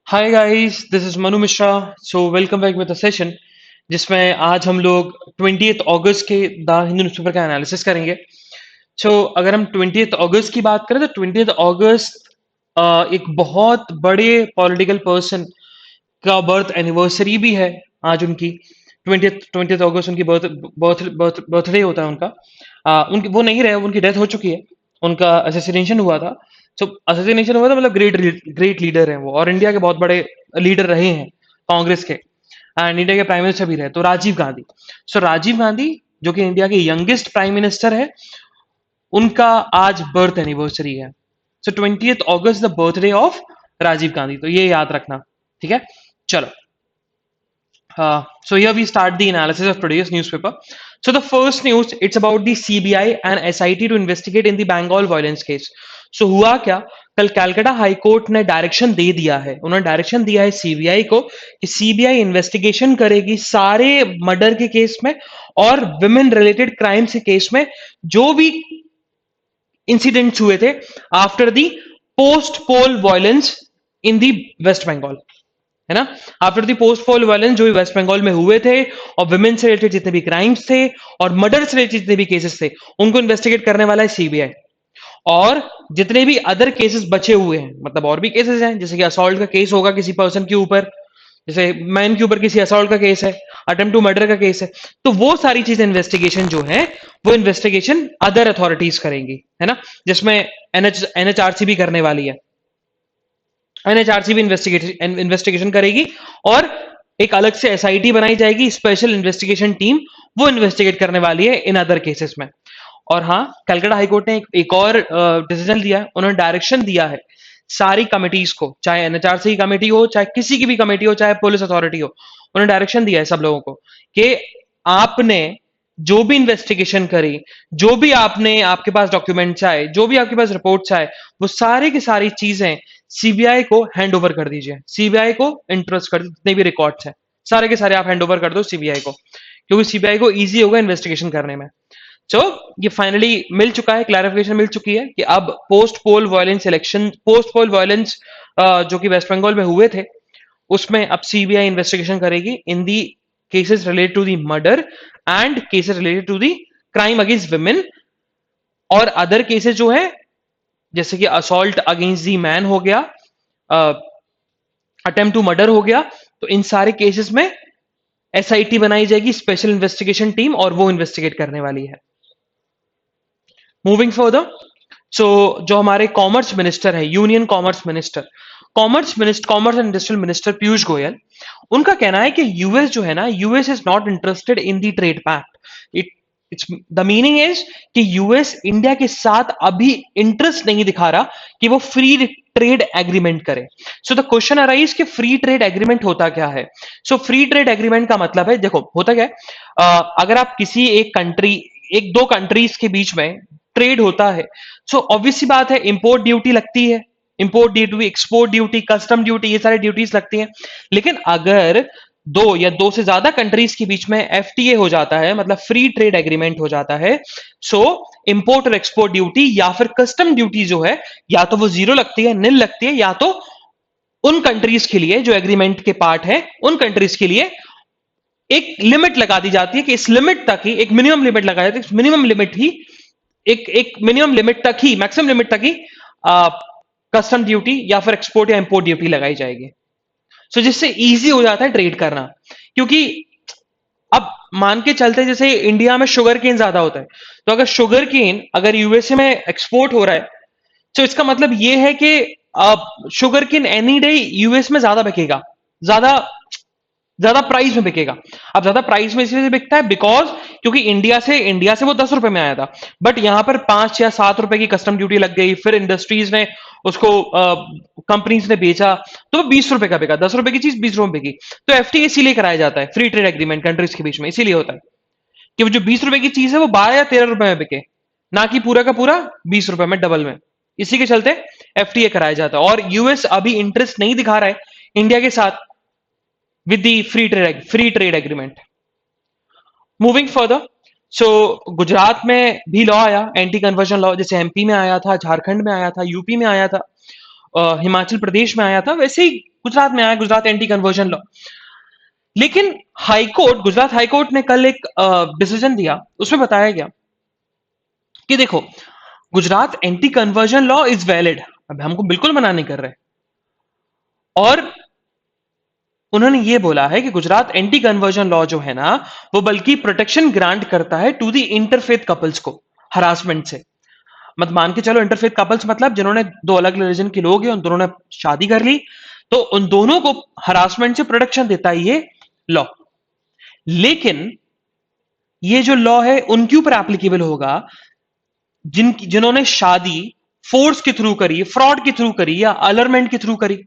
Hi guys, this is Manu Mishra. So welcome back with the session जिसमें आज हम लोग 20th अगस्त के द हिंदू न्यूज़पेपर का एनालिसिस करेंगे। अगर हम 20th अगस्त की बात करें तो 20th अगस्त एक बहुत बड़े पॉलिटिकल पर्सन का बर्थ एनिवर्सरी भी है। आज उनकी 20th अगस्त उनकी बर्थडे होता है उनका। उनकी वो नहीं रहे, उनकी डेथ हो चुकी है। उनका असेसिनेशन हुआ था। असेसिनेशन हुआ था, मतलब ग्रेट लीडर हैं वो, और इंडिया के बहुत बड़े लीडर रहे हैं कांग्रेस के, एंड इंडिया के प्राइम मिनिस्टर भी रहे, तो राजीव गांधी। राजीव गांधी जो कि इंडिया के यंगेस्ट प्राइम मिनिस्टर है, उनका आज बर्थ एनिवर्सरी है। 20th August the birthday of Rajiv Gandhi, तो ये याद रखना। ठीक है, चलो। So here we start the analysis of today's newspaper. So the first news, it's about the CBI and SIT to investigate in the Bengal violence case. So हुआ क्या, कल कैलकाटा हाई कोर्ट ने डायरेक्शन दे दिया है, उन्होंने डायरेक्शन दिया है CBI को कि सीबीआई इन्वेस्टिगेशन करेगी सारे मर्डर के केस में और विमेन रिलेटेड क्राइम्स के केस में जो भी इंसिडेंट्स हुए थे after the post poll violence in the West Bengal, है ना। After the post poll violence जो भी वेस्ट बंगाल में हुए थे, और विमेन से रिलेटेड जितने भी क्राइम्स थे और मर्डर से रिलेटेड जितने भी केसेस थे, उनको इन्वेस्टिगेट करने वाला है सीबीआई। और जितने भी अदर केसेस बचे हुए हैं, मतलब और भी केसेस हैं, जैसे कि असॉल्ट का केस होगा किसी पर्सन के ऊपर, जैसे मैन के ऊपर किसी असॉल्ट का केस है, अटेम्प्ट टू मर्डर का केस है, तो वो सारी चीजें इन्वेस्टिगेशन जो है वो इन्वेस्टिगेशन अदर अथॉरिटीज करेंगी, है ना। जिसमें एनएचआरसी भी करने वाली है, एनएचआरसी भी इन्वेस्टिगेशन करेगी, और एक अलग से एसआईटी बनाई जाएगी, स्पेशल इन्वेस्टिगेशन टीम, वो इन्वेस्टिगेट करने वाली है इन अदर केसेस में। और हाँ, कलकत्ता हाईकोर्ट ने एक और डिसीजन दिया है, उन्होंने डायरेक्शन दिया है सारी कमिटीज को, चाहे एनएचआरसी की कमेटी हो, चाहे किसी की भी कमेटी हो, चाहे पुलिस अथॉरिटी हो, उन्होंने डायरेक्शन दिया है सब लोगों को कि आपने जो भी इन्वेस्टिगेशन करी, जो भी आपने, आपके पास डॉक्यूमेंट्स आए, जो भी आपके पास रिपोर्ट्स आए, वो सारी की सारी चीजें सीबीआई को हैंड ओवर कर दीजिए, सीबीआई को इंटरेस्ट कर, जितने भी रिकॉर्ड्स हैं सारे के सारे आप हैंड ओवर कर दो सीबीआई को, क्योंकि सीबीआई को इजी होगा इन्वेस्टिगेशन करने में। ये फाइनली मिल चुका है, क्लैरिफिकेशन मिल चुकी है कि अब post poll violence election, post poll violence जो कि वेस्ट बंगाल में हुए थे, उसमें अब सीबीआई इन्वेस्टिगेशन करेगी in the cases related to the murder and cases related to the crime against women, और अदर केसेस जो है जैसे कि असॉल्ट अगेंस्ट दी मैन हो गया, अटेम्प्ट टू मर्डर हो गया, तो इन सारे केसेस में एसआईटी बनाई जाएगी, स्पेशल इन्वेस्टिगेशन टीम, और वो इन्वेस्टिगेट करने वाली है। मूविंग फर्दर, जो हमारे कॉमर्स मिनिस्टर है, union commerce and industrial minister Piyush Goyal, उनका कहना है कि यूएस जो है ना, US is not interested in the trade pact. It's the meaning is कि यूएस इंडिया के साथ अभी इंटरेस्ट नहीं दिखा रहा कि वो फ्री ट्रेड एग्रीमेंट करे। सो द क्वेश्चन अराइज कि फ्री ट्रेड एग्रीमेंट होता क्या है। फ्री ट्रेड एग्रीमेंट का मतलब है, देखो होता क्या है, अगर आप किसी एक कंट्री, एक दो कंट्रीज के बीच में ट्रेड होता है, ऑब्वियस सी बात है, इंपोर्ट ड्यूटी लगती है, import duty, export duty, custom duty, ये सारी ड्यूटीज लगती हैं। लेकिन अगर दो या दो से ज्यादा कंट्रीज के बीच में एफटीए हो जाता है, मतलब फ्री ट्रेड एग्रीमेंट हो जाता है, सो इंपोर्ट और एक्सपोर्ट ड्यूटी या फिर कस्टम ड्यूटी जो है, या तो वो जीरो लगती है, निल लगती है, या तो उन कंट्रीज के लिए जो एग्रीमेंट के पार्ट है, उन कंट्रीज के लिए एक लिमिट लगा दी जाती है कि इस लिमिट तक ही, एक मिनिमम लिमिट लगाया जाती है, मिनिमम लिमिट ही, एक मिनिमम लिमिट तक ही, मैक्सिमम लिमिट तक ही कस्टम ड्यूटी या फिर एक्सपोर्ट या इंपोर्ट ड्यूटी लगाई जाएगी। जिससे इजी हो जाता है ट्रेड करना। क्योंकि अब मान के चलते जैसे इंडिया में शुगर केन ज्यादा होता है, तो अगर शुगर केन अगर यूएसए में एक्सपोर्ट हो रहा है, तो इसका मतलब ये है कि sugar cane any day US में ज्यादा बिकेगा, ज्यादा ज्यादा प्राइस में बिकेगा। अब ज्यादा प्राइस में इसलिए बिकता है बिकॉज, क्योंकि इंडिया से वो 10 रुपए में आया था, बट यहां पर 5 या 7 रुपए की कस्टम ड्यूटी लग गई, फिर इंडस्ट्रीज ने उसको, कंपनीज ने बेचा, तो वो 20 रुपए का बिका, 10 रुपए की चीज 20 रुपए की। तो एफटीए इसीलिए कराया जाता है, फ्री ट्रेड एग्रीमेंट कंट्रीज के बीच में, इसीलिए होता है कि वो जो 20 रुपए की चीज है वो 12 या 13 रुपए में बिके, ना कि पूरा का पूरा 20 रुपए में, डबल में। इसी के चलते एफटीए कराया जाता है, और यूएस अभी इंटरेस्ट नहीं दिखा रहा है इंडिया के साथ with the free trade agreement. Moving further, Gujarat में भी लॉ आया, एंटी कन्वर्जन लॉ, जैसे एमपी में आया था, झारखंड में आया था, यूपी में आया था, हिमाचल प्रदेश में आया था, वैसे ही गुजरात में आया, गुजरात एंटी कन्वर्जन लॉ। लेकिन हाईकोर्ट, गुजरात हाईकोर्ट ने कल एक डिसीजन दिया, उसमें बताया गया कि देखो, Gujarat anti conversion law is valid, अब हमको बिल्कुल मना नहीं कर रहे, और उन्होंने ये बोला है कि गुजरात एंटी कन्वर्जन लॉ जो है ना, वो बल्कि प्रोटेक्शन ग्रांट करता है टू द इंटरफेथ कपल्स को हरासमेंट से। मत मान के चलो, इंटरफेथ कपल्स मतलब जिन्होंने दो अलग रिलीजन के लोग हैं, उन दोनों ने शादी कर ली, तो उन दोनों को हरासमेंट से प्रोटेक्शन देता है ये लॉ। लेकिन ये जो लॉ है उनके ऊपर एप्लीकेबल होगा जिन्होंने शादी फोर्स के थ्रू करी, फ्रॉड के थ्रू करी, या अलरमेंट के थ्रू करी।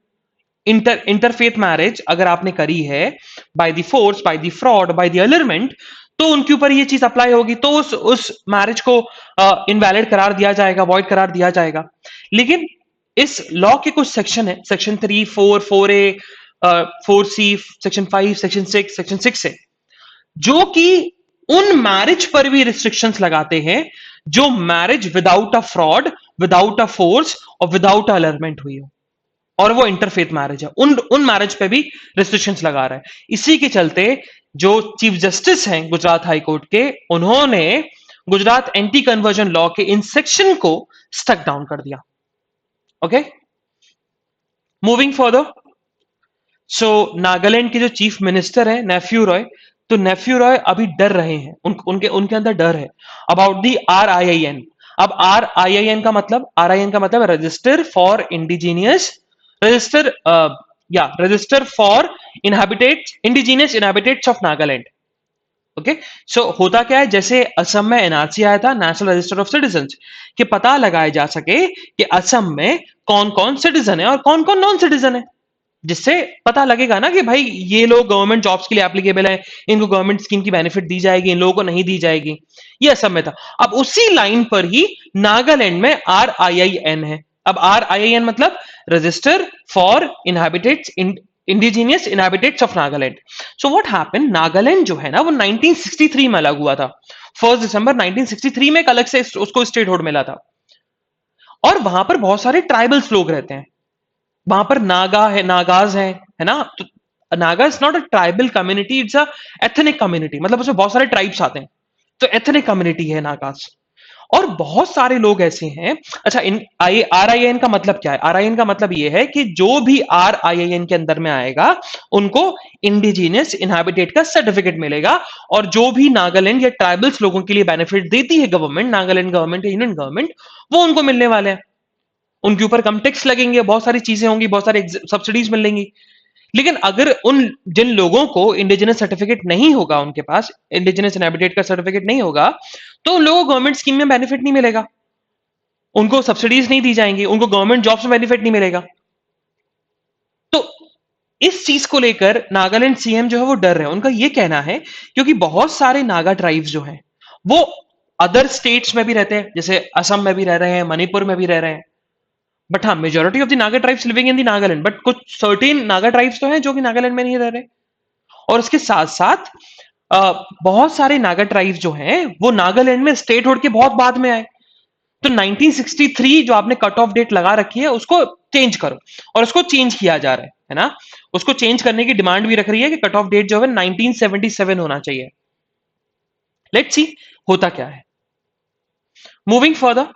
इंटरफेथ मैरिज अगर आपने करी है by the force, by the fraud, by the allurement, तो उनके ऊपर ये चीज अप्लाई होगी, तो उस मैरिज को इनवैलिड करार दिया जाएगा, वॉइड करार दिया जाएगा। लेकिन इस लॉ के कुछ सेक्शन है, section 3, 4, 4A, 4C, section 5, section 6, section 6 है, जो कि उन मैरिज पर भी रिस्ट्रिक्शंस लगाते हैं जो marriage without a fraud, without a force और विदाउट अलरमेंट हुई हो, और वो इंटरफेथ मैरिज है, उन मैरिज पे भी रिस्ट्रिक्शंस लगा रहा है। इसी के चलते जो चीफ जस्टिस हैं गुजरात हाई कोर्ट के, उन्होंने गुजरात एंटी कन्वर्जन लॉ के इन सेक्शन को स्टक डाउन कर दिया। ओके, मूविंग फर्दर, सो नागालैंड के जो चीफ मिनिस्टर है नेफ्यू रॉय, तो नेफ्यू रॉय अभी डर रहे हैं, उनके अंदर डर है अबाउट दी RIIN। अब RIIN का मतलब, register for indigenous, register register for indigenous inhabitants of Nagaland. Okay, so होता क्या है, जैसे असम में NRC आया था, नेशनल रजिस्टर ऑफ सिटीजन्स, कि पता लगाया जा सके कि असम में कौन कौन सिटीजन है और कौन कौन नॉन सिटीजन है, जिससे पता लगेगा ना कि भाई ये लोग गवर्नमेंट जॉब्स के लिए एप्लीकेबल है, इनको गवर्नमेंट स्कीम की बेनिफिट दी जाएगी, इन लोगों को नहीं दी जाएगी। ये असम में था। अब उसी लाइन पर ही नागालैंड में RIIN है। अब RIIN मतलब register for inhabitants, indigenous inhabitants of Nagaland. So what happened, Nagaland जो है ना वो 1963 में अलग हुआ था, 1 दिसंबर 1963 में एक अलग से उसको स्टेटहुड मिला था, और वहां पर बहुत सारे ट्राइबल्स लोग रहते हैं। वहां पर नागा है, नागाज है ना, तो Naga is not a tribal community, it's a ethnic community, मतलब उसमें बहुत सारे ट्राइब्स आते हैं, तो एथनिक कम्युनिटी है नागाज। और बहुत सारे लोग ऐसे हैं। अच्छा, इन RIN का मतलब क्या है? RIN का मतलब ये है कि जो भी RIN के अंदर में आएगा उनको इंडिजीनियस इनहैबिटेट का सर्टिफिकेट मिलेगा, और जो भी नागालैंड या ट्राइबल्स लोगों के लिए बेनिफिट देती है गवर्नमेंट, नागालैंड गवर्नमेंट या यूनियन गवर्नमेंट, वो उनको मिलने वाले हैं। उनके ऊपर कम टैक्स लगेंगे, बहुत सारी चीजें होंगी, बहुत सारी सब्सिडीज मिलेंगी। लेकिन अगर जिन लोगों को इंडिजिनस सर्टिफिकेट नहीं होगा, उनके पास इंडिजिनस इनहैबिटेट का सर्टिफिकेट नहीं होगा, तो उन लोगों को गवर्नमेंट स्कीम में बेनिफिट नहीं मिलेगा, उनको सब्सिडीज नहीं दी जाएंगी, उनको गवर्नमेंट जॉब्स में बेनिफिट नहीं मिलेगा। तो इस चीज को लेकर नागालैंड CM जो है वो डर रहे हैं। उनका ये कहना है क्योंकि बहुत सारे नागा ट्राइब्स जो हैं वो अदर स्टेट्स में भी रहते हैं, जैसे असम में भी रह रहे हैं, मणिपुर में भी रह रहे हैं, बट हाँ, majority of the Naga tribes living in the Nagaland, but कुछ सर्टेन नागा ट्राइब्स तो हैं जो कि नागालैंड में नहीं रह रहे। और इसके साथ साथ बहुत सारे नागा ट्राइब्स जो हैं वो नागालैंड में स्टेट होड के बहुत बाद में आए। तो 1963 जो आपने कट ऑफ डेट लगा रखी है उसको चेंज करो, और उसको चेंज किया जा रहा है ना, उसको चेंज करने की डिमांड भी रख रही है कि कट ऑफ डेट जो है 1977 होना चाहिए। लेट्स सी होता क्या है। मूविंग फर्दर,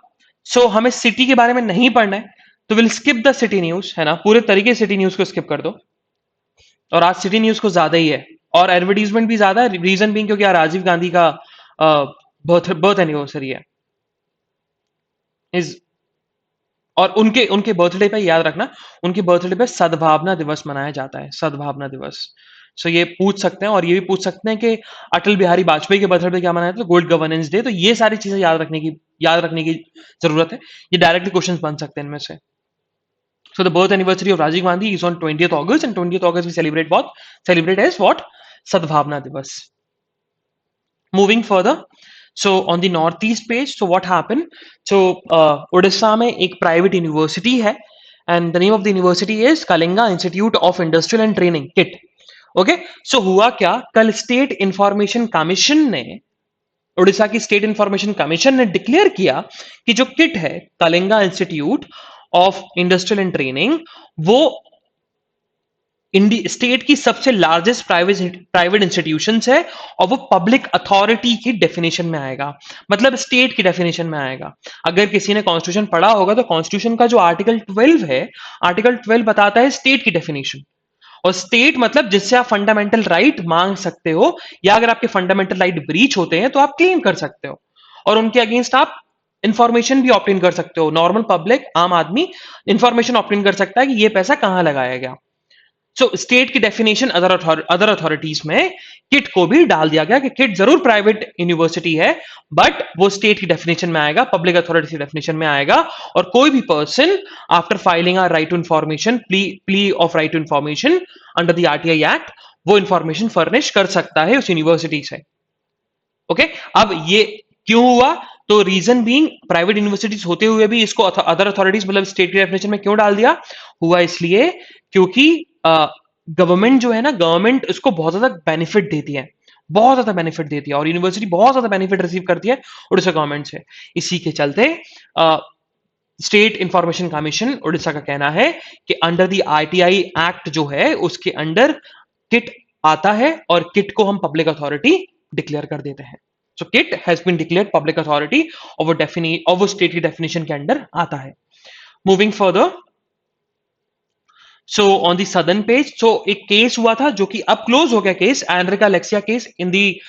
सो हमें सिटी के बारे में नहीं पढ़ना है, तो will skip the city news, है ना, पूरे तरीके सिटी न्यूज को स्किप कर दो। और आज सिटी न्यूज को ज्यादा ही है, और एडवर्टीजमेंट भी ज्यादा है, रीजन बीइंग क्योंकि आज राजीव गांधी का बर्थ एनिवर्सरी है इज, और उनके उनके बर्थडे पे याद रखना, उनके बर्थडे पे सद्भावना दिवस मनाया जाता है, सद्भावना दिवस। सो ये पूछ सकते हैं, और ये भी पूछ सकते हैं कि अटल बिहारी वाजपेयी के बर्थडे पे क्या मनाया था, गुड गवर्नेंस डे। तो ये सारी चीजें याद रखने की जरूरत है, ये डायरेक्टली क्वेश्चन बन सकते हैं इनमें से। So the birth anniversary of Rajiv Gandhi is on 20th August, and 20th August we celebrate as what? Sadbhavna Divas. Moving further, so on the northeast page, so what happened? So Odisha में एक private university है, and the name of the university is Kalinga Institute of Industrial and Training, KIT. Okay, so हुआ क्या, कल state information commission ने, उड़ीसा की state information commission ने declare किया कि जो किट है Kalinga institute, of industrial and training वो इंडिया स्टेट की सबसे लार्जेस्ट प्राइवेट इंस्टीट्यूशंस है और वो पब्लिक अथॉरिटी की डेफिनेशन में आएगा, मतलब स्टेट की डेफिनेशन में आएगा। अगर किसी ने कॉन्स्टिट्यूशन पढ़ा होगा तो कॉन्स्टिट्यूशन का जो आर्टिकल 12 है, आर्टिकल 12 बताता है स्टेट की डेफिनेशन। और स्टेट मतलब जिससे आप फंडामेंटल राइट मांग सकते हो, या अगर आपके फंडामेंटल राइट ब्रीच होते हैं तो आप क्लेम कर सकते हो, और उनके अगेंस्ट आप इंफॉर्मेशन भी ऑप्टेन कर सकते हो। नॉर्मल पब्लिक, आम आदमी इंफॉर्मेशन ऑप्टेन कर सकता है कि ये पैसा कहां लगाया गया। सो स्टेट की डेफिनेशन अदर अथॉरिटीज में किट को भी डाल दिया गया कि किट जरूर प्राइवेट यूनिवर्सिटी है, बट वो स्टेट की डेफिनेशन में आएगा, पब्लिक अथॉरिटी की डेफिनेशन में आएगा। और कोई भी person after filing a right to information plea of right to information under the RTI act, वो इंफॉर्मेशन फर्निश कर सकता है उस यूनिवर्सिटी से। ओके, अब ये क्यों हुआ? तो रीजन बीइंग, प्राइवेट यूनिवर्सिटीज होते हुए भी इसको अदर अथॉरिटीज मतलब स्टेट की डेफिनेशन में क्यों डाल दिया? हुआ इसलिए क्योंकि गवर्नमेंट जो है ना, गवर्नमेंट इसको बहुत ज्यादा बेनिफिट देती है, बहुत ज्यादा बेनिफिट देती है, और यूनिवर्सिटी बहुत ज्यादा बेनिफिट रिसीव करती है उड़ीसा गवर्नमेंट से। इसी के चलते स्टेट इंफॉर्मेशन कमीशन उड़ीसा का कहना है कि अंडर द आरटीआई एक्ट जो है उसके अंडर किट आता है, और किट को हम पब्लिक अथॉरिटी डिक्लेयर कर देते हैं। So it has been declared public authority, और वो स्टेट की डेफिनेशन के अंडर आता है। Moving further, so on the southern page, so एक केस हुआ था जो कि अब क्लोज हो गया केस, एनरिका लेक्सिया केस इन दी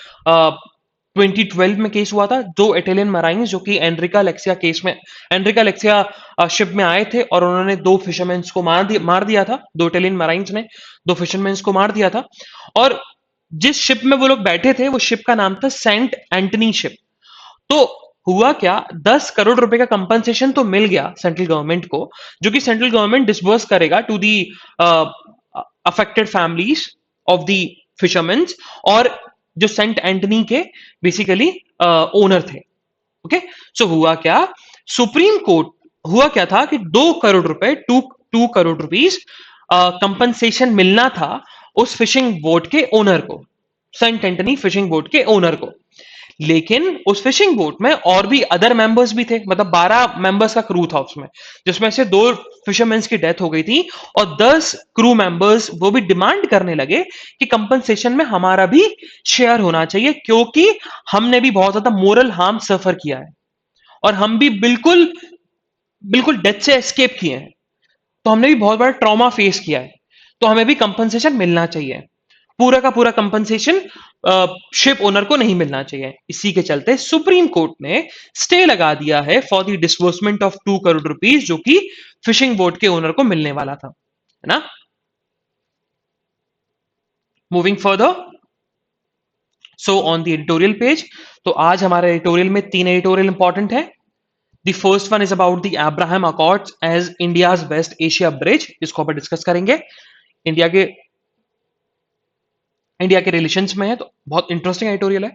2012 में केस हुआ था। दो इटालियन मराइन्स जो कि एनरिका लेक्सिया केस में, एनरिका लेक्सिया शिप में आए थे और उन्होंने दो फिशरमैन्स को मार दिया था। दो इटालियन मराइन्स ने दो फिशरमैन्स को मार दिया था, और जिस शिप में वो लोग बैठे थे वो शिप का नाम था सेंट एंटनी शिप। तो हुआ क्या, 10 करोड़ रुपए का कंपनसेशन तो मिल गया सेंट्रल गवर्नमेंट को, जो कि सेंट्रल गवर्नमेंट डिसबर्स करेगा to the affected families of the fishermen, और जो सेंट एंटनी के बेसिकली ओनर थे। ओके, सो हुआ क्या, सुप्रीम कोर्ट, हुआ क्या था कि 2 करोड़ रुपए, टू करोड़ रुपीस कंपनसेशन मिलना था उस फिशिंग बोट के ओनर को, सेंट एंटनी फिशिंग बोट के ओनर को। लेकिन उस फिशिंग बोट में और भी अदर मेंबर्स भी थे, मतलब 12 मेंबर्स का क्रू था उसमें, जिसमें से 2 फिशरमैन की डेथ हो गई थी, और 10 क्रू मेंबर्स वो भी डिमांड करने लगे कि कंपनसेशन में हमारा भी शेयर होना चाहिए, क्योंकि हमने भी बहुत ज्यादा मोरल हार्म सफर किया है, और हम भी बिल्कुल बिल्कुल डेथ से एस्केप किए हैं, तो हमने भी बहुत बड़ा ट्रॉमा फेस किया है, तो हमें भी कंपनसेशन मिलना चाहिए। पूरा का पूरा कंपनसेशन शिप ओनर को नहीं मिलना चाहिए। इसी के चलते सुप्रीम कोर्ट ने स्टे लगा दिया है for the disbursement of 2 crore rupees, जो कि फिशिंग बोट के ओनर को मिलने वाला था, है ना। Moving further, so on the editorial page, तो आज हमारे एडिटोरियल में 3 एडिटोरियल इंपॉर्टेंट है। The first one is about the Abraham accords as India's best Asia bridge, इसको अपन डिस्कस करेंगे। इंडिया के रिलेशंस में है, तो बहुत इंटरेस्टिंग एडिटोरियल है,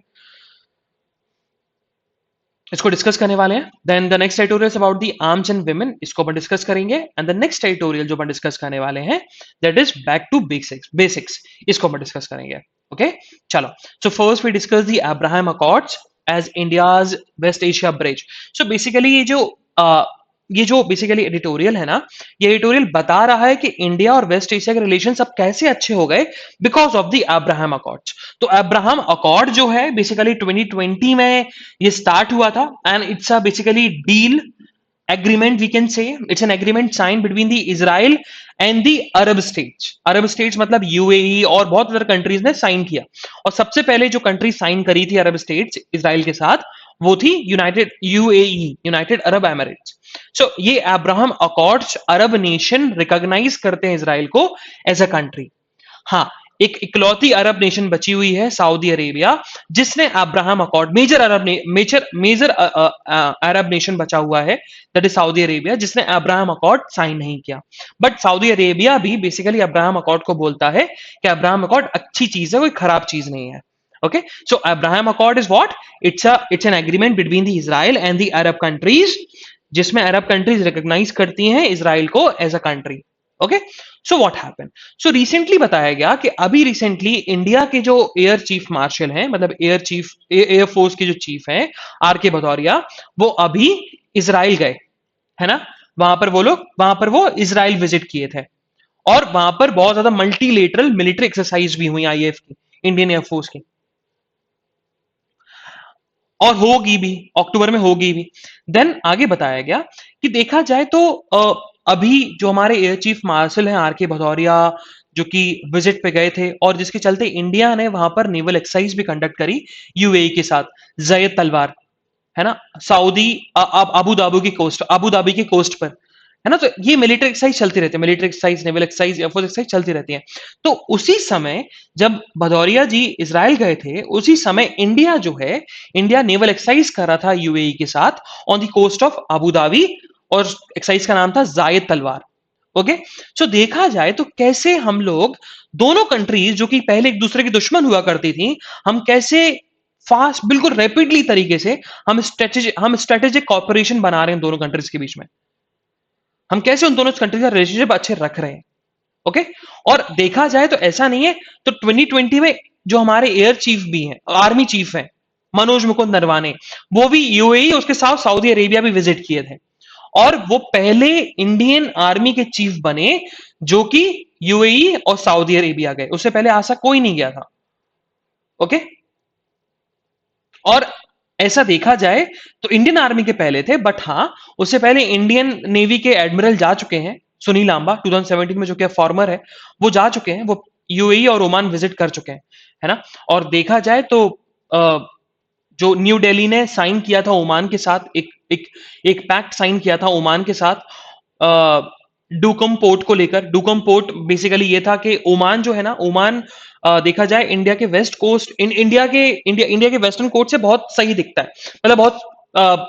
इसको डिस्कस करने वाले हैं। Then the next editorial about the arms and women, इसको अपन डिस्कस करेंगे। एंड द नेक्स्ट एडिटोरियल जो अपन डिस्कस करने वाले हैं that is back to basics, इसको अपन डिस्कस करेंगे। ओके, चलो, so first we discuss the Abraham accords as India's West Asia bridge. So basically ये जो बेसिकली एडिटोरियल है ना, ये एडिटोरियल बता रहा है कि इंडिया और वेस्ट एशिया के रिलेशन अब कैसे अच्छे हो गए because of the Abraham accords. तो अब्राहम अकॉर्ड जो है बेसिकली 2020 में ये स्टार्ट हुआ था, and it's a basically deal agreement, we can say it's an agreement signed between the Israel and the Arab states मतलब यूएई और बहुत अदर कंट्रीज ने साइन किया। और सबसे पहले जो कंट्री साइन करी थी अरब स्टेट्स इसराइल के साथ, वो थी यूनाइटेड अरब एमिरेट्स। सो ये Abraham Accords Arab nation recognise करते हैं इसराइल को एज अ कंट्री। हाँ, एक इकलौती अरब नेशन बची हुई है सऊदी अरेबिया, जिसने अब्राहम अकॉर्ड, मेजर अरब नेशन बचा हुआ है दैट इज सऊदी अरेबिया, जिसने अब्राहम अकॉर्ड साइन नहीं किया। बट सऊदी अरेबिया भी बेसिकली अब्राहम अकॉर्ड को बोलता है कि अब्राहम अकॉर्ड अच्छी चीज है, कोई खराब चीज नहीं है। Okay, so Abraham accord is what, it's an agreement between the Israel and the Arab countries, जिसमें अरब कंट्रीज रिकॉग्नाइज करती हैं इसराइल को as a country. Okay, so what happen, so recently बताया गया कि अभी रिसेंटली इंडिया के जो एयर चीफ मार्शल हैं, मतलब एयर फोर्स के जो चीफ हैं आर के भदौरिया, वो अभी इसराइल गए, है ना। वहां पर वो इजराइल विजिट किए थे, और वहां पर बहुत ज्यादा मल्टीलेटरल मिलिट्री एक्सरसाइज भी हुई आईएएफ की, इंडियन एयरफोर्स की, और होगी भी, अक्टूबर में होगी भी। देन आगे बताया गया कि देखा जाए तो अभी जो हमारे एयर चीफ मार्शल हैं आर के भदौरिया, जो कि विजिट पे गए थे, और जिसके चलते इंडिया ने वहां पर नेवल एक्सरसाइज भी कंडक्ट करी यूएई के साथ, जयद तलवार, है ना, सऊदी अबू धाबी की कोस्ट, अबू धाबी की कोस्ट पर, है ना। तो ये मिलिट्री एक्सरसाइज चलती रहती है, military exercise, naval exercise, air force exercise चलती रहती है। तो उसी समय जब भदौरिया जी इजराइल गए थे, उसी समय इंडिया जो है, इंडिया नेवल एक्सरसाइज कर रहा था यूएई के साथ on the coast of Abu Dhabi, और एक्सरसाइज का नाम था जायद तलवार। ओके, सो देखा जाए तो कैसे हम लोग, दोनों कंट्रीज जो कि पहले एक दूसरे की दुश्मन हुआ करती थी, हम कैसे फास्ट, बिल्कुल रैपिडली तरीके से हम स्ट्रेटेजिक कॉपरेशन बना रहे हैं दोनों कंट्रीज के बीच में, हम कैसे उन दोनों कंट्रीज का रिलेशनशिप अच्छे रख रहे हैं। ओके, और देखा जाए तो ऐसा नहीं है, तो 2020 में जो हमारे एयर चीफ भी हैं, आर्मी चीफ हैं, मनोज मुकुंद नरवाने, वो भी यूएई, उसके साथ सऊदी अरेबिया भी विजिट किए थे, और वो पहले इंडियन आर्मी के चीफ बने जो कि यूएई और सऊदी अरेबिया गए, उससे पहले ऐसा कोई नहीं गया था। ओके, और ऐसा देखा जाए तो इंडियन आर्मी के पहले थे, बट हाँ, उससे पहले इंडियन नेवी के एडमिरल जा चुके हैं, सुनील लांबा 2017 में, जो कि फॉर्मर है, वो जा चुके हैं, वो यूएई और ओमान विजिट कर चुके हैं, है ना। और देखा जाए तो जो न्यू दिल्ली ने साइन किया था ओमान के साथ, एक पैक्ट साइन किया था ओमान के साथ डुकम पोर्ट को लेकर। डुकम पोर्ट बेसिकली ये था कि ओमान जो है ना, ओमान देखा जाए इंडिया के वेस्ट कोस्ट, इंडिया के वेस्टर्न कोस्ट से बहुत सही दिखता है, मतलब बहुत